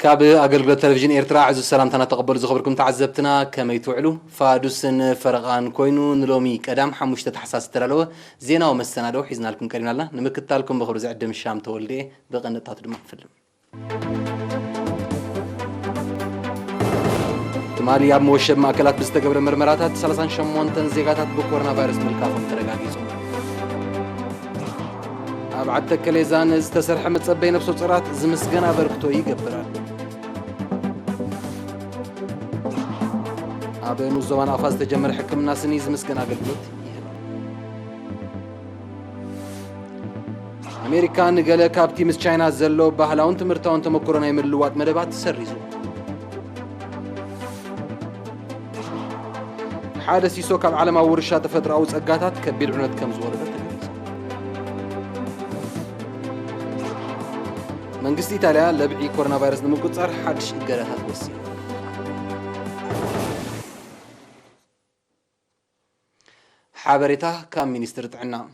كاب أقل تلفزيون إيرترا عز السلام تنا تقبل زخبركم تعذبتنا كما يتوعلو فادوسن فرقان كوينو نلومي كدام حموش تحساس ترالو زينا ومستنادو حيزنا لكم كريم الله نمكتال لكم بخبر زعدم الشام تولدي بقنطات دم فيلم تمالي اب موشب ماكلات بستقبل مرمراتات 38 تن زيغاتات بكورونا فيروس ملكافم ترغاغيصو أبعد تكليزان استسرح متصبي نفسه صرات زمسجنا بركتو يقبرال أبنو زمان أفاز تجمر حكم الناس نيز مسجنا قلبت أمريكان قال كابتي مس تشاينا زلو بهلا وانت مرتاون تمكرنا يملوات مدبات سريزو حادث يسوق على علم ورشات فترة أو سقاتات كبير عناد كم زورة منقص إيطاليا لبعي كورونا فيروس نمقصر حدش إجارات وسيم حابريته كام مينستر تعنا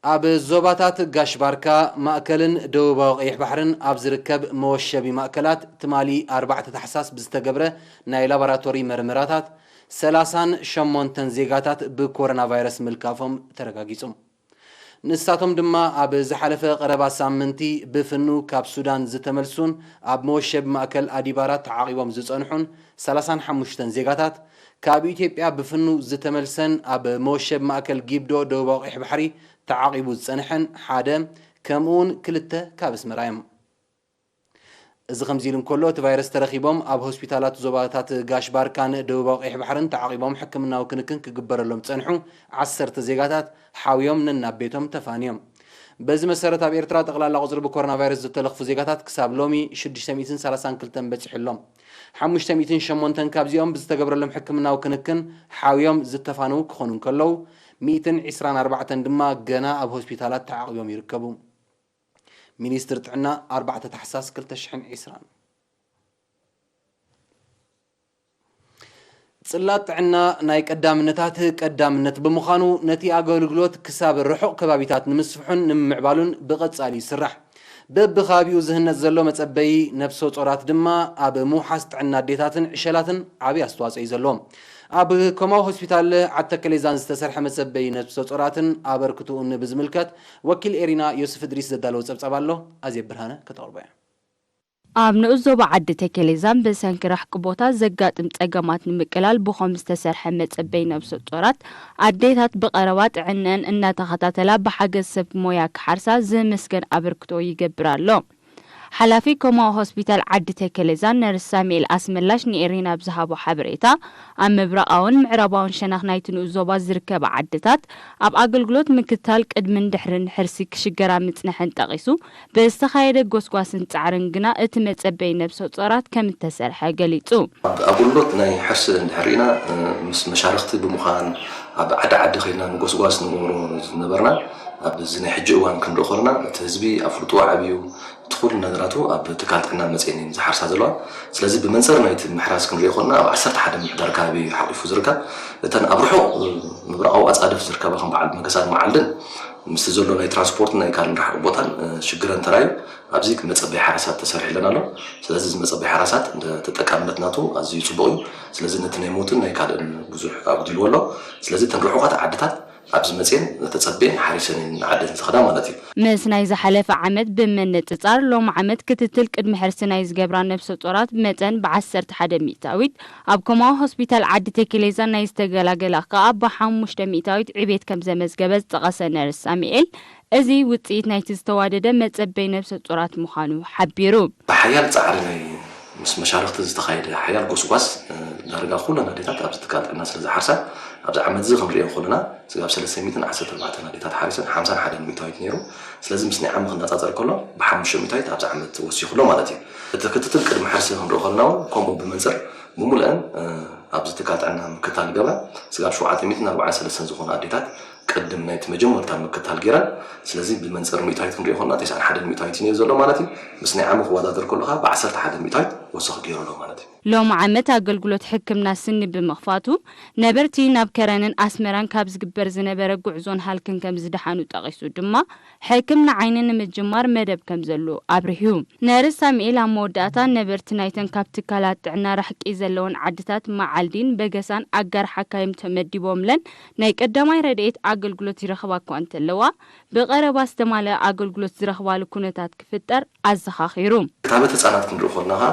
أب زوباتات قاش باركا مأكلن دوبا وقيح بحرن أب زركب موشبي مأكلات تمالي 4 تحساس بستقبره ناي لابراتوري مرمراتات 30 شمون تنزيقاتات بكورونا فيروس ملكافهم ترقاقيسهم نساتهم دما أب زحلفة قربا سامنتي بفنو كاب سودان زتملسون أب موشب مأكل أديبارات عاقبهم زتصنحون 30 حموشتن زيقاتات كاب إثيوبيا بفنو زتملسن أب موشب مأكل جيبدو دوبا وقيح بحري تعاقبو زتصنحن حادم كمون كلته كابس مرايم إذا خمزيلن كله تفيروس ترخيبهم أب هوسبيتالات زوباتات قاش باركان دوبا وقيح بحرن تعاقبهم حكمنا وكنكن كجبر لهم تصنحوا 10 زيقاتات حاويهم ننا بيتهم تفانيهم بز مسارات أب إيرترا تقلال لغزر بكورونا فيروس زتلخفو زيقاتات كساب لومي 630 كلتن بتحلهم 500 شمونتن كابزيهم بزتجبر لهم حكمنا وكنكن حاويهم زتفانو كخونن كلو 124 دما جنا أب هوسبيتالات تعاقبهم يركبوا مينستر تعنا 4 تحساس كل تشحن عسران صلات عنا ناي قدامنت بمخانو نتي اغلغلوت كساب الرحق كبابيتات نمسفحن نمعبالون بقصالي سرح ببخابيو زهنت زلو مصبي نفسو صورات دما اب موحست عنا ديتاتن عشلاتن عبي استواصي زلوم اب كوماو هوسبيتال عتكليزان استسرح مصبي نفسو صوراتن ابركتون بزملكت وكيل إيرينا يوسف إدريس زدالو صبصبالو ازي برهانه كتوربا أب نؤزوب عد تكليزان بسنكرح قبوتا زقات متقامات نمقلال بخوم استسرح متصبي نفسو صورات عديتات بقروات عنن إنا تخطاتلا بحاجة سب موياك حرسا زمسكن أبركتو يقبرالو حلافي كوما هوسبيتال عد تكليزان نرس ساميل أسملاش نيرينا بزهابو حبريتا أم مبرقاون معرباون شناخ نايتن أزوبا زركب عدتات أب أقلقلوت مكتال قدمن دحرن حرسي كشقرا متنحن تغيسو بستخايدة قوسقواسن تعرنقنا اتمت أبي نفسو صارات كم تسرحة قليتو أقلقلوت ناي حرس دحرينا مشارختي بمخان أب عد خينا قوسقواس نمورو نبرنا أب زني حجوان كندو خلنا تهزبي أفلطو عبيو تخول نظراتو أب تكالتنا مزينين زحرسا زلوا سلازي بمنصر نايت محراس كن ريخونا أب 10 حدا محدار كابي حقيفو زركا لتن أبرحو مبرقاو أصادف زركا بخم بعد مقاسات معلدن مستزولو ناي ترانسبورت ناي كان رح بوطن شجران تراي أبزيك متصبي حراسات تسرح لنا له سلازي متصبي حراسات تتكاملتناتو أزي يصبغي سلازي نتنيموتن ناي كان بزح أبدي الولو سلازي تنروحو قات عدتات أبز مزين تتصبين حريسين عدد الخدمة مالتي مسنايز حلف عمد بمن تصار لوم عمد كتتل قدم حرسنايز جبران نفس صورات متن بعسر حدا ميتاويت أبكما هوسبيتال عد تكليزان نايز تجلاجلا كأب حمش ميتاويت عبيت كم زمز جبز تقصنا رساميل أزي وتيت نايت استوادد متصبي نفس صورات مخانو حبيرو حيال تعرني مشاركة تستخيل حيال قصواس نرجع خلنا نديتات أبز تكاد الناس اللي حرسة أبز عمد زغم ريان خلنا سجاب 300 عسى 4 نديتات حارسة 50 حدا ميتايت نيرو لازم مسني عم خلنا تاثر كله بحمش ميتايت أبز عمد توسي خلنا مالتي تكتتل كرم حرسة هم خلنا كومو بمنزر مملأن أبز تكاد عنا مكتال جبا سجاب شو 440 سلسلة زخون نديتات قدم نايت مجموعة تام مكتال جيران سلازم بالمنزر ميتايت هم ريان خلنا 9 حدا ميتايت نيرو زلوا مالتي مسني عم خوادر كلها ب10 حدا ميتايت ወሰኽ ገይሩሎ ማለት እዩ ሎም ዓመት አገልግሎት ሕክምና ስኒ ብምኽፋቱ ነበርቲ ናብ ከረንን አስመራን ካብ ዝግበር ዝነበረ ጉዕዞን ሃልክን ከም ዝደሓኑ ጠቂሱ ድማ ሕክምና ዓይኒ ንምጅማር መደብ ከም ዘሎ አብርሂዩ ነርስ ሳሙኤል ኣብ መወዳእታ ነበርቲ ናይተን ካብ ትካላት ጥዕና ራሕቂ ዘለውን ዓድታት መዓልዲን በገሳን አጋር ሓካይም ተመዲቦምለን ናይ ቀዳማይ ረድኤት አገልግሎት ይረኽባ እኳ እንተለዋ ብቀረባ ዝተማለአ አገልግሎት ዝረኽባሉ ኩነታት ክፍጠር አዘኻኺሩ ክታበት ህፃናት ክንርኢ ከለና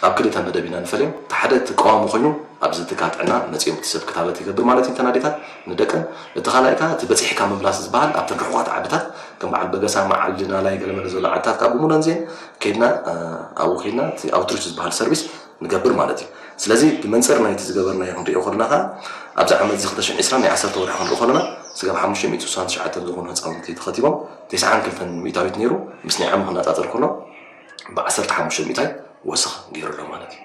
ኣብ ክልተ መደብ ኢና ንፈልዮም ሓደ ተቃዋሚ ኮይኑ ኣብዚ ትካል ጥዕና መፅኦም ሰብ ክታበት ይገብር ማለት እዩ ተናዲታት ንደቀን እቲ ካልኣይ ከዓ እቲ በፂሕካ ምምላስ ዝበሃል ኣብ ተንርሕዋት ዓድታት ከም በዓል በገሳ መዓልድና ላይ ገለመለ ዘሎ ዓድታት ካብ ሙሉን ዜን ከይድና ኣብኡ ከይድና እቲ ኣውትሪች ዝበሃል ሰርቪስ ንገብር ማለት እዩ ስለዚ ብመንፅር ናይቲ ዝገበርናዮ ክንሪኦ ከለና ከዓ ኣብዚ ዓመት 2020 ናይ 10 ወርሒ ክንሪኦ ከለና ስጋብ 569 ዝኾኑ ህፃውንቲ ተኸቲቦም 92 ሚእታዊት ነይሩ ምስ ናይ ዓመ ክነፃፀር ከሎ ብ15 ሚእታይ ወሰኽ ገይሩሎ ማለት እዩ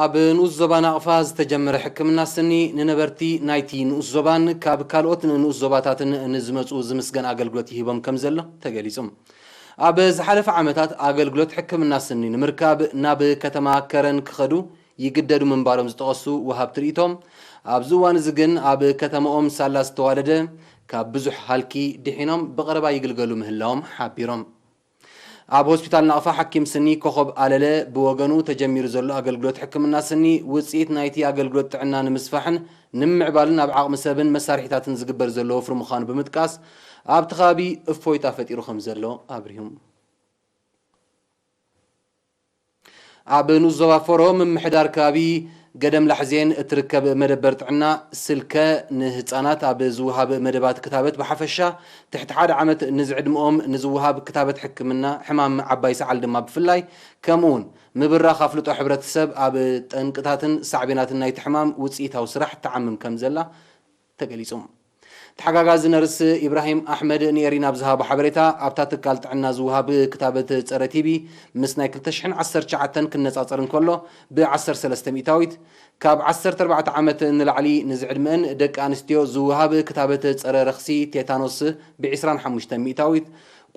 ኣብ ንኡስ ዞባ ናቕፋ ዝተጀመረ ሕክምና ስኒ ንነበርቲ ናይቲ ንኡስ ዞባን ካብ ካልኦት ንኡስ ዞባታትን ንዝመፁ ዝምስገን ኣገልግሎት ይሂቦም ከም ዘሎ ተገሊጹ ኣብ ዝሓለፈ ዓመታት ኣገልግሎት ሕክምና ስኒ ንምርካብ ናብ ከተማ ከረን ክኸዱ ይግደዱ ምንባሮም ዝጠቐሱ ወሃብቲ ርእቶም ኣብዚ እዋን እዚ ግን ኣብ ከተማኦም ሳላ ዝተዋለደ ካብ ብዙሕ ሃልኪ ድሒኖም ብቐረባ ይግልገሉ ምህላዎም ሓቢሮም ኣብ ሆስፒታል ናቕፋ ሓኪም ስኒ ኮኸብ ኣለለ ብወገኑ ተጀሚሩ ዘሎ ኣገልግሎት ሕክምና ስኒ ውፅኢት ናይቲ ኣገልግሎት ጥዕና ንምስፋሕን ንምዕባልን ኣብ ዓቕሚ ሰብን መሳርሒታትን ዝግበር ዘሎ ወፍሪ ምዃኑ ብምጥቃስ ኣብቲ ከባቢ እፎይታ ፈጢሩ ከም ዘሎ ኣብሪሁም ኣብ ንኡስ ዞባ ፎረም ምምሕዳር ከባቢ ገደም ላሕዜን እትርከብ መደበር ጥዕና ስልከ ንህፃናት ኣብ ዝውሃብ መደባት ክታበት ብሓፈሻ ትሕቲ ሓደ ዓመት ንዝዕድምኦም ንዝውሃብ ክታበት ሕክምና ሕማም ዓባይ ሰዓል ድማ ብፍላይ ከምኡውን ምብራኽ ኣፍልጦ ሕብረተሰብ ኣብ ጠንቅታትን ሳዕቤናትን ናይቲ ሕማም ውፅኢታዊ ስራሕ ተዓምም ከም ዘላ ተገሊጹ ተሓጋጋዚ ነርስ ኢብራሂም ኣሕመድ ንኤሪና ብዝሃቦ ሓበሬታ ኣብታ ትካል ጥዕና ዝውሃብ ክታበት ፀረ ቲቢ ምስ ናይ 2019 ክነፃፀር እንከሎ ብ13 ሚእታዊት ካብ 14 ዓመት ንላዕሊ ንዝዕድመን ደቂ ኣንስትዮ ዝውሃብ ክታበት ፀረ ረኽሲ ቴታኖስ ብ25 ሚእታዊት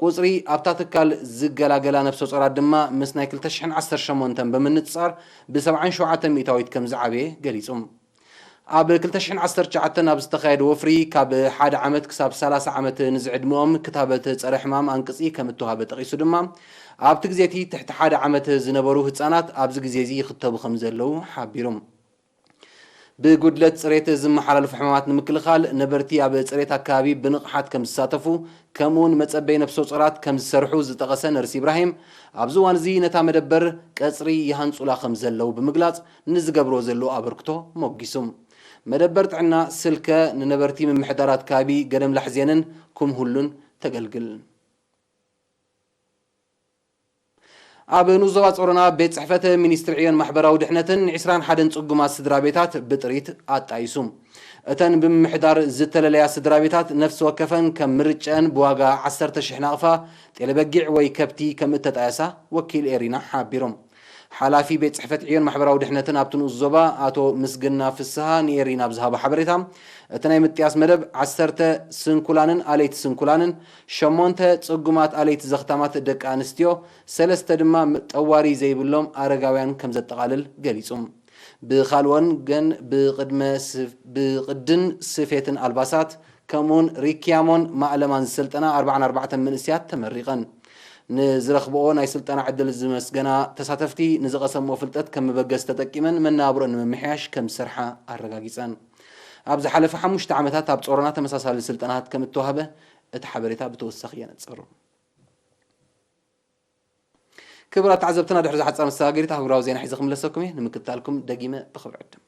ቁፅሪ ኣብታ ትካል ዝገላገላ ነፍሰ ጾራት ድማ ምስ ናይ 2018 ብምንፅፃር ብ77 ሚእታዊት ከም ዝዓበየ ገሊጹ ኣብ 2019 ኣብ ዝተኻየደ ወፍሪ ካብ 1 ዓመት ክሳብ 30 ዓመት ንዝዕድምኦም ክታበት ፀረ ሕማም አንቅፂ ከም እተዋሃበ ጠቂሱ ድማ ኣብቲ ግዜቲ ትሕቲ 1 ዓመት ዝነበሩ ህፃናት ኣብዚ ግዜ እዚ ይኽተቡ ከም ዘለው ሓቢሮም ብጉድለት ፅሬት ዝመሓላለፉ ሕማማት ንምክልኻል ነበርቲ ኣብ ፅሬት ኣከባቢ ብንቕሓት ከም ዝሳተፉ ከምኡውን መፀበይ ነፍሰ ጾራት ከም ዝሰርሑ ዝጠቐሰ ነርሲ ኢብራሂም ኣብዚ እዋን እዚ ነታ መደበር ቀፅሪ ይሃንፁላ ከም ዘለው ብምግላፅ ንዝገብሮ ዘሎ ኣበርክቶ ሞጊሱም መደበር ጥዕና ስልከ ንነበርቲ ምምሕዳራት ከባቢ ገደም ላሕዜንን ኩምሁሉን ተገልግል ኣብ ንኡስ ዞባ ጾሮና ቤት ጽሕፈት ሚኒስትሪ ዕዮን ማሕበራዊ ድሕነትን 21 ጽጉማት ስድራ ቤታት ብጥሪት ኣጣይሱ እተን ብምምሕዳር ዝተለለያ ስድራ ቤታት ነፍሲ ወከፈን ከም ምርጨን ብዋጋ 10,000 ናቕፋ ጤለበጊዕ ወይ ከብቲ ከም እተጣየሳ ወኪል ኤሪና ሓቢሮም ሓላፊ ቤት ጽሕፈት ዕዮን ማሕበራዊ ድሕነትን ኣብቲ ንኡስ ዞባ ኣቶ ምስግና ፍስሃ ንኤሪና ብዝሃቦ ሓበሬታ እቲ ናይ ምጥያስ መደብ 10 ስንኩላንን ኣለይቲ ስንኩላንን 8 ጽጉማት ኣለይቲ ዘኽታማት ደቂ ኣንስትዮ 3 ድማ ጠዋሪ ዘይብሎም ኣረጋውያን ከም ዘጠቓልል ገሊጹ ብኻልኦን ግን ብቅድን ስፌትን ኣልባሳት ከምኡውን ሪክያሞን ማዕለማን ዝሰልጠና 44 መንእስያት ተመሪቐን ንዝረኽብኦ ናይ ስልጠና ዕድል ዝመስገና ተሳተፍቲ ንዝቐሰምኦ ፍልጠት ከም መበገስ ተጠቂመን መናብሮን ንምምሕያሽ ከም ዝሰርሓ ኣረጋጊፀን ኣብ ዝሓለፈ 5 ዓመታት ኣብ ጾሮና ተመሳሳሊ ስልጠናት ከም እተዋህበ እቲ ሓበሬታ ብተወሳኺ የነፀሩ ክብራት ተዓዘብትና ድሕሪ ዝሓፀረ መሰጋገሪት ኣህጉራዊ ዜና ሒዘ ክምለሰኩም እየ ንምክትታልኩም ደጊመ ብኽብሪ ዕድም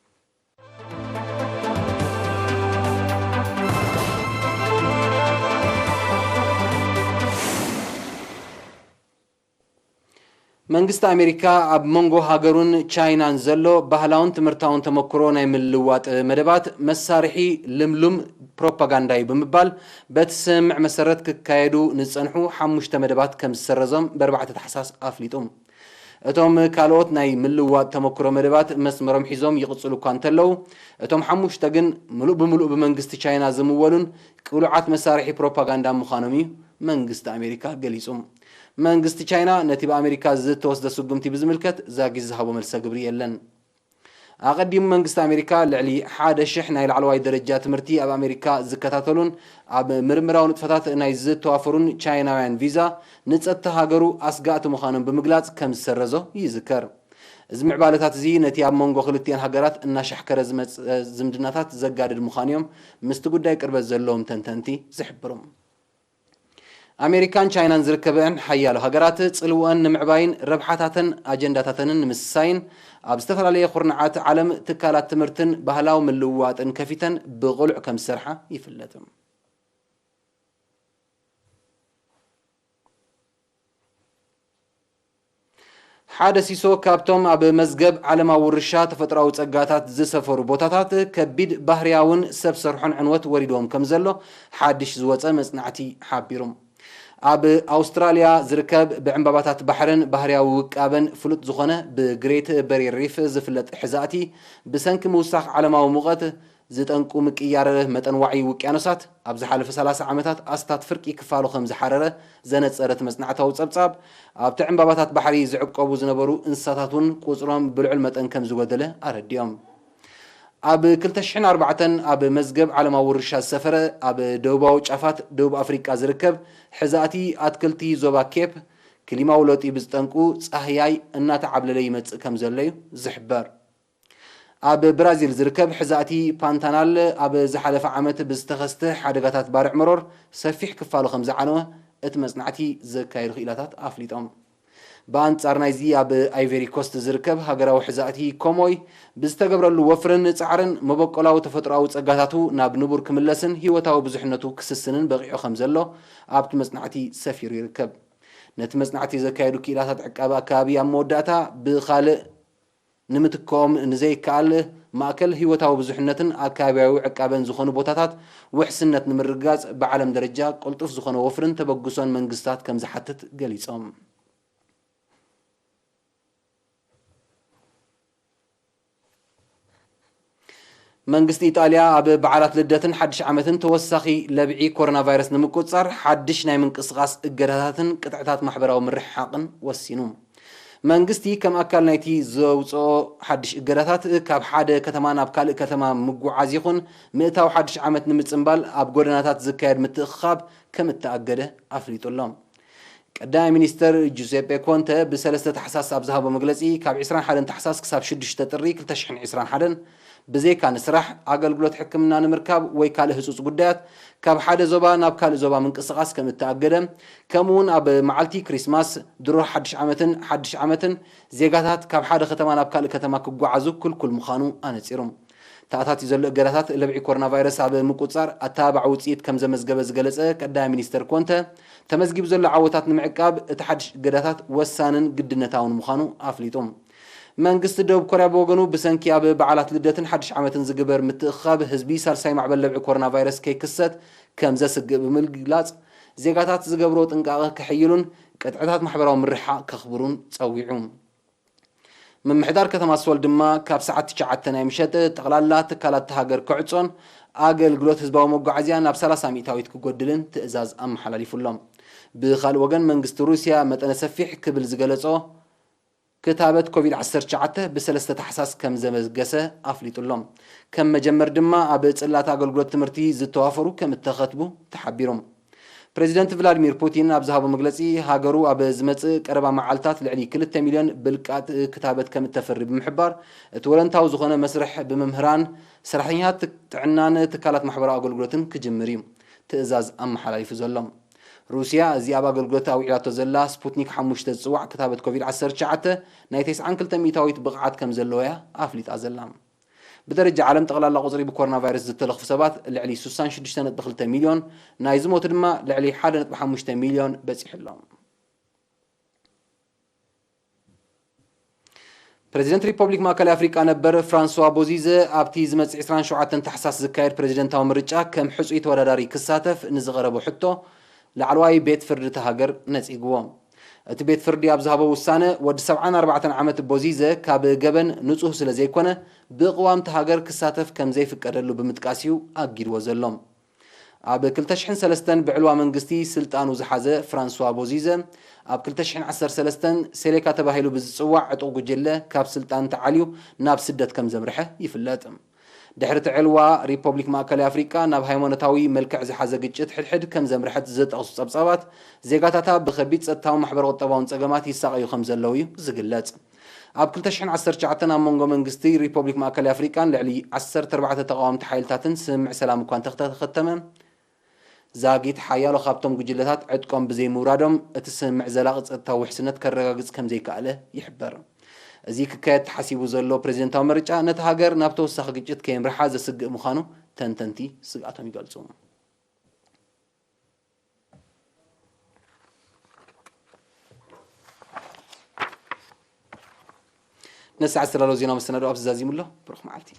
መንግስት ኣሜሪካ ኣብ መንጎ ሃገሩን ቻይናን ዘሎ ባህላውን ትምህርታውን ተመክሮ ናይ ምልዋጥ መደባት መሳርሒ ልምሉም ፕሮፓጋንዳ ብምባል በቲ ስምዕ መሰረት ክካየዱ ንፀንሑ 5 መደባት ከም ዝሰረዞም ብ4 ታሕሳስ ኣፍሊጦም እቶም ካልኦት ናይ ምልዋጥ ተመክሮ መደባት መስመሮም ሒዞም ይቕጽሉ እኳ እንተለዉ እቶም ሓሙሽተ ግን ምሉእ ብምሉእ ብመንግስቲ ቻይና ዝምወሉን ቅሉዓት መሳርሒ ፕሮፓጋንዳ ምዃኖም እዩ መንግስቲ ኣሜሪካ ገሊጹ መንግስቲ ቻይና ነቲ ብኣሜሪካ ዝተወስደ ስጉምቲ ብዝምልከት ዛጊዝ ዝሃቦ መልሰ ግብሪ የለን ኣቐዲሙ መንግስቲ ኣሜሪካ ልዕሊ 1,000 ናይ ላዕለዋይ ደረጃ ትምህርቲ ኣብ ኣሜሪካ ዝከታተሉን ኣብ ምርምራዊ ንጥፈታት ናይ ዝተዋፈሩን ቻይናውያን ቪዛ ንጸጥታ ሃገሩ ኣስጋእቲ ምዃኖም ብምግላጽ ከም ዝሰረዞ ይዝከር እዚ ምዕባለታት እዚ ነቲ ኣብ መንጎ ክልቲአን ሃገራት እናሻሕከረ ዝመጽእ ዝምድናታት ዘጋድድ ምዃን እዮም ምስቲ ጉዳይ ቅርበት ዘለዎም ተንተንቲ ዝሕብሩ ኣሜሪካን ቻይናን ዝርከበን ሓያሎ ሃገራት ጽልውአን ንምዕባይን ረብሓታትን ኣጀንዳታትን ንምስሳይን ኣብ ዝተፈላለየ ኩርናዓት ዓለም ትካላት ትምህርትን ባህላዊ ምልውዋጥን ከፊተን ብቕሉዕ ከም ዝሰርሓ ይፍለጥ ሓደ ሲሶ ካብቶም ኣብ መዝገብ ዓለማዊ ውርሻ ተፈጥራዊ ጸጋታት ዝሰፈሩ ቦታታት ከቢድ ባህርያውን ሰብ ሰርሖን ዕንወት ወሪዶም ከም ዘሎ ሓድሽ ዝወፀ መጽናዕቲ ሓቢሩ ኣብ ኣውስትራልያ ዝርከብ ብዕምባባታት ባሕርን ባህርያዊ ውቃበን ፍሉጥ ዝኾነ ብግሬት በሪር ሪፍ ዝፍለጥ ሕዛእቲ ብሰንኪ ምውሳኽ ዓለማዊ ሙቐት ዝጠንቁ ምቅያር መጠን ዋዒ ውቅያኖሳት ኣብ ዝሓለፈ 30 ዓመታት ኣስታት ፍርቂ ክፋሉ ከም ዝሓረረ ዘነጸረት መጽናዕታዊ ጸብጻብ ኣብቲ ዕምባባታት ባሕሪ ዝዕቀቡ ዝነበሩ እንስሳታትን ቁጽሮም ብልዑል መጠን ከም ዝጎደለ ኣረዲኦም ኣብ 2004 ኣብ መዝገብ ዓለማዊ ውርሻ ዝሰፈረ ኣብ ደቡባዊ ጫፋት ደቡብ ኣፍሪቃ ዝርከብ ሕዛእቲ ኣትክልቲ ዞባ ኬፕ ክሊማዊ ለውጢ ብዝጠንቁ ጻህያይ እናተዓብለለ ይመጽእ ከም ዘሎ እዩ ዝሕበር ኣብ ብራዚል ዝርከብ ሕዛእቲ ፓንታናል ኣብ ዝሓለፈ ዓመት ብዝተኸስተ ሓደጋታት ባርዕ መሮር ሰፊሕ ክፋሉ ከም ዝዓነወ እቲ መጽናዕቲ ዘካየዱ ክኢላታት ኣፍሊጦም በአንጻር ናይዚ ኣብ ኣይቨሪ ኮስት ዝርከብ ሃገራዊ ሕዛእቲ ኮሞይ ብዝተገብረሉ ወፍርን ጻዕርን መበቆላዊ ተፈጥሮኣዊ ጸጋታቱ ናብ ንቡር ክምለስን ህይወታዊ ብዙሕነቱ ክስስንን በቂዑ ከም ዘሎ ኣብቲ መጽናዕቲ ሰፊሩ ይርከብ ነቲ መጽናዕቲ ዘካየዱ ክኢላታት ዕቃቢ ኣከባቢ ኣብ መወዳእታ ብኻልእ ንምትከኦም ንዘይከኣል ማእከል ህይወታዊ ብዙሕነትን ኣከባቢያዊ ዕቃበን ዝኾኑ ቦታታት ውሕስነት ንምርጋጽ ብዓለም ደረጃ ቁልጡፍ ዝኾነ ወፍርን ተበግሶን መንግስታት ከም ዝሓትት ገሊጾም መንግስቲ ኢጣልያ ኣብ በዓላት ልደትን ሓድሽ ዓመትን ተወሳኺ ለብዒ ኮሮና ቫይረስ ንምቁፅጻር ሓድሽ ናይ ምንቅስቓስ እገዳታትን ቅጥዕታት ማሕበራዊ ምርሕሓቕን ወሲኑ መንግስቲ ከም ኣካል ናይቲ ዘውፅኦ ሓድሽ እገዳታት ካብ ሓደ ከተማ ናብ ካልእ ከተማ ምጉዓዝ ይኹን ምእታው ሓድሽ ዓመት ንምጽምባል ኣብ ጎደናታት ዝካየድ ምትእኽኻብ ከም እተኣገደ ኣፍሊጡሎም ቀዳማይ ሚኒስተር ጁሴፔ ኮንተ ብ3 ታሕሳስ ኣብ ዝሃቦ መግለጺ ካብ 21 ታሕሳስ ክሳብ 6 ጥሪ 2021 ብዘይካ ንስራሕ ኣገልግሎት ሕክምና ንምርካብ ወይ ካልእ ህጹጽ ጉዳያት ካብ ሓደ ዞባ ናብ ካልእ ዞባ ምንቅስቓስ ከም እተኣገደ ከምኡውን ኣብ መዓልቲ ክሪስማስ ድሩር ሓድሽ ዓመትን ዜጋታት ካብ ሓደ ከተማ ናብ ካልእ ከተማ ክጓዓዙ ክልኩል ምዃኑ ኣነጺሩ ተኣታትዩ ዘሎ እገዳታት ለብዒ ኮሮና ቫይረስ ኣብ ምቁፅጻር ኣተባባዕ ውፅኢት ከም ዘመዝገበ ዝገለጸ ቀዳማይ ሚኒስተር ኮንተ ተመዝጊቡ ዘሎ ዓወታት ንምዕቃብ እቲ ሓድሽ እገዳታት ወሳንን ግድነታውን ምዃኑ ኣፍሊጡ መንግስቲ ደቡብ ኮርያ ብወገኑ ብሰንኪ ኣብ በዓላት ልደትን ሓድሽ ዓመትን ዝግበር ምትእኽኻብ ህዝቢ ሳልሳይ ማዕበል ለብዒ ኮሮና ቫይረስ ከይክሰት ከም ዘስግእ ብምግላጽ ዜጋታት ዝገብሮ ጥንቃቐ ክሕይሉን ቅጥዕታት ማሕበራዊ ምርሕሓቕ ከኽብሩን ጸዊዑ ምምሕዳር ከተማ ኣስወል ድማ ካብ ሰዓት 9 ናይ ምሸጥ ጠቕላላ ትካላት ሃገር ክዕጾን ኣገልግሎት ህዝባዊ መጓዓዝያ ናብ 30 ሚእታዊት ክጎድልን ትእዛዝ ኣመሓላሊፉሎም ብኻልእ ወገን መንግስቲ ሩስያ መጠነ ሰፊሕ ክብል ዝገለጾ كتابة كوفيد-19 ب3 تحساس كم زمزقسة أفليتولهم كم مجمر دما أبد صلات أقولقلوت تمرتي زتوافرو كم اتخذبو تحبيرهم بريزيدنت فلاديمير بوتين أبزهابو مجلسي هاجرو أبزمت قربا معالتات لعني كل 1 مليون بالكات كتابة كم التفرب محبار تولن تاوزخنا مسرح بممهران سرحيات تعنان تكالات محبرة أقولقلوتن كجمريم تأزاز أم حلالي فزولهم روسيا زي أبا قلقلتا وعيلاتو زلا سبوتنيك حموش تزوع كتابة كوفيد-19 نايتيس عن كل تميتاويت بقعات كم زلويا أفليت أزلام بدرجة عالم تغلال قصري بكورونا فيروس زتلخ في سبات لعلي 66 دخل 1 مليون نايزمو تدما لعلي حالة بحموش 1 مليون بس يحلهم بريزيدنت ريبوبليك ماكل أفريقيا نبر فرانسوا بوزيزة أبتيز مس 27 تحساس زكاير بريزيدنت أمريكا كم حصويت وداري كساتف نزغربو حتى لعلواي بيت فرد تهاجر ناس إجوام እቲ ቤት ፍርዲ ኣብ ዝሃቦ ውሳነ ወዲ 74 ዓመት ቦዚዘ ካብ ገበን ንጹህ ስለ ዘይኮነ ብቕዋምቲ ሃገር ክሳተፍ ከም ዘይፍቀደሉ ብምጥቃስ እዩ ኣጊድዎ ዘሎም ኣብ 2003 ብዕልዋ መንግስቲ ስልጣኑ ዝሓዘ ፍራንሷ ቦዚዘ ኣብ 2013 ሴሌካ ተባሂሉ ብዝጽዋዕ ዕጡቕ ጉጅለ ካብ ስልጣን ተዓልዩ ናብ ስደት ከም ዘምርሐ ይፍለጥ ድሕሪ ዕልዋ ሪፐብሊክ ማእከላይ ኣፍሪቃ ናብ ሃይማኖታዊ መልክዕ ዝሓዘ ግጭት ሕድሕድ ከም ዘምርሐት ዝጠቕሱ ጸብጻባት ዜጋታታ ብኸቢድ ጸጥታዊ ማሕበር ቁጠባውን ጸገማት ይሳቀዩ ከም ዘለው እዩ ዝግለጽ ኣብ 2019 ኣብ መንጎ መንግስቲ ሪፐብሊክ ማእከላይ ኣፍሪቃን ልዕሊ 14 ተቃዋምቲ ሓይልታትን ስምምዕ ሰላም እኳ እንተተኸተመ ዛጊት ሓያሎ ካብቶም ጉጅለታት ዕጥቆም ብዘይ ምውራዶም እቲ ስምምዕ ዘላቒ ጸጥታዊ ውሕስነት ከረጋግጽ ከም ዘይከኣለ ይሕበር እዚ ክካየድ ተሓሲቡ ዘሎ ፕሬዚደንታዊ ምርጫ ነቲ ሃገር ናብ ተወሳኺ ግጭት ከየምርሓ ዘስግእ ምዃኑ ተንተንቲ ስጋቶም ይገልጹ ነስዓት ስላሎ ዜና መሰናዶ ኣብ ዝዛዚሙሎ ብሩኽ መዓልቲ